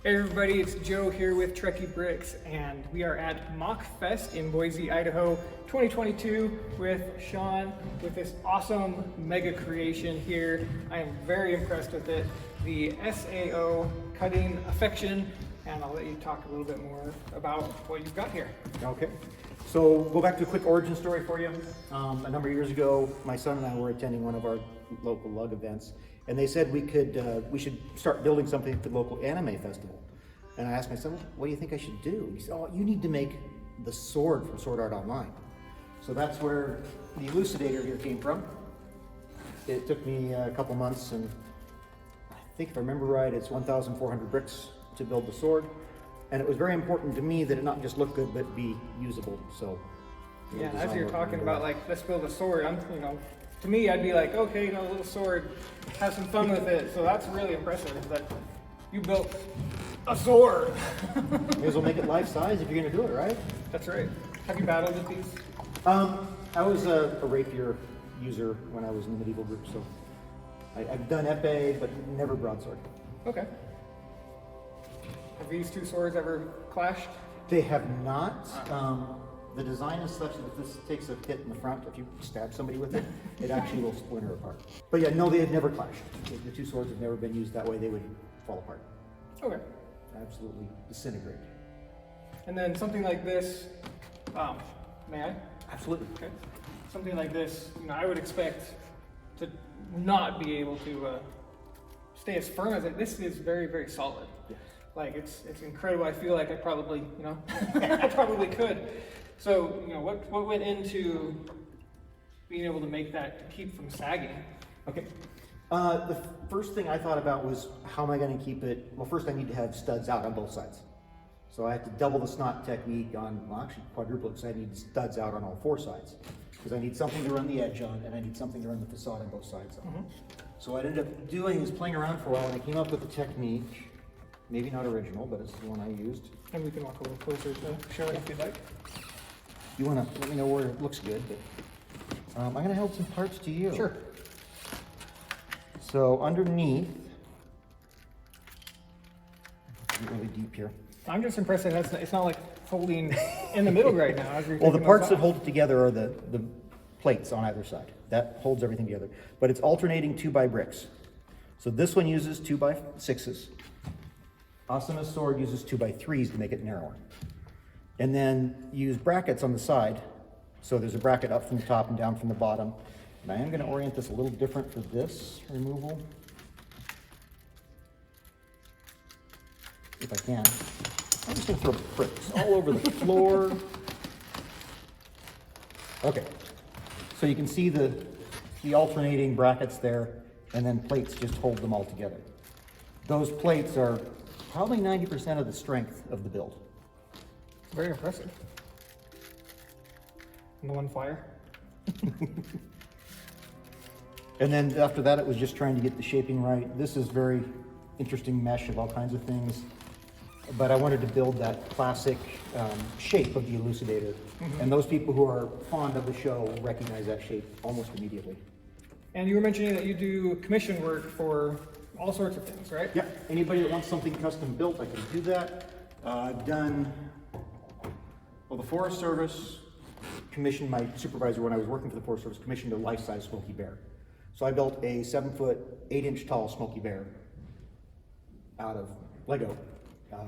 Hey everybody, it's Joe here with Trekkie Bricks, and we are at MOCFEST in Boise, Idaho 2022 with Shawn with this awesome mega creation here. I am very impressed with it. The SAO cutting affection, and I'll let you talk a little bit more about what you've got here. Okay, so go back to a quick origin story for you. A number of years ago, my son and I were attending one of our local lug events, and they said we should start building something at the local anime festival. And I asked my son, what do you think I should do? He said, oh, you need to make the sword from Sword Art Online. So that's where the elucidator here came from. It took me a couple months, and I think if I remember right, it's 1,400 bricks to build the sword. And it was very important to me that it not just look good, but be usable. So yeah, as you're talking about, like, let's build a sword, to me, I'd be like, okay, a little sword, have some fun with it. So that's really impressive that you built a sword. May as well make it life size if you're gonna do it, right? That's right. Have you battled with these? I was a rapier user when I was in the medieval group, so I've done epee, but never broadsword. Okay. Have these two swords ever clashed? They have not. The design is such that if this takes a hit in the front, if you stab somebody with it, it actually will splinter apart. But yeah, no, they have never clashed. The two swords have never been used that way. They would fall apart. Okay. Absolutely disintegrate. And then something like this, may I? Absolutely. Okay. Something like this, I would expect to not be able to stay as firm as it. This is very, very solid. Yes. Like it's incredible. I feel like I probably, I probably could. So, what went into being able to make that keep from sagging? Okay. The first thing I thought about was, how am I going to keep it? Well, first I need to have studs out on both sides. So I had to double the snot technique on, well, actually quadruple it, because I need studs out on all four sides. Because I need something to run the edge on, and I need something to run the facade on both sides on. So what I ended up doing is playing around for a while, and I came up with a technique, maybe not original, but it's the one I used. And we can walk a little closer to show it if you'd like. You want to let me know where it looks good, but I'm going to hold some parts to you. Sure. So underneath, get really deep here. I'm just impressed that it's not like folding in the middle right now. Well, the parts that hold it together are the plates on either side. That holds everything together. But it's alternating 2x bricks. So this one uses 2x6s. Asana's sword uses 2x3s to make it narrower. And then use brackets on the side. So there's a bracket up from the top and down from the bottom. And I am going to orient this a little different for this removal, if I can. I'm just going to throw bricks all over the floor. Okay, so you can see the alternating brackets there, and then plates just hold them all together. Those plates are probably 90% of the strength of the build. Very impressive. And the one fire. And then after that, it was just trying to get the shaping right. This is very interesting mesh of all kinds of things. But I wanted to build that classic shape of the elucidator. And those people who are fond of the show will recognize that shape almost immediately. And you were mentioning that you do commission work for all sorts of things, right? Yeah, anybody that wants something custom built, I can do that. I've done, well, the Forest Service commissioned, my supervisor when I was working for the Forest Service commissioned a life-size Smoky Bear. So I built a 7-foot, 8-inch tall Smoky Bear out of Lego,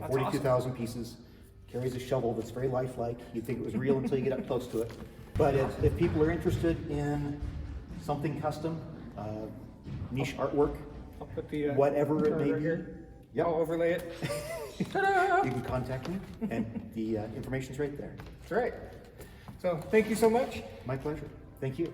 42,000 pieces. Carries a shovel that's very lifelike. You'd think it was real until you get up close to it. But if people are interested in something custom, niche artwork, I'll put the whatever it may be, here. yep. I'll overlay it. You can contact me, and the information's right there. That's right. So thank you so much. My pleasure. Thank you.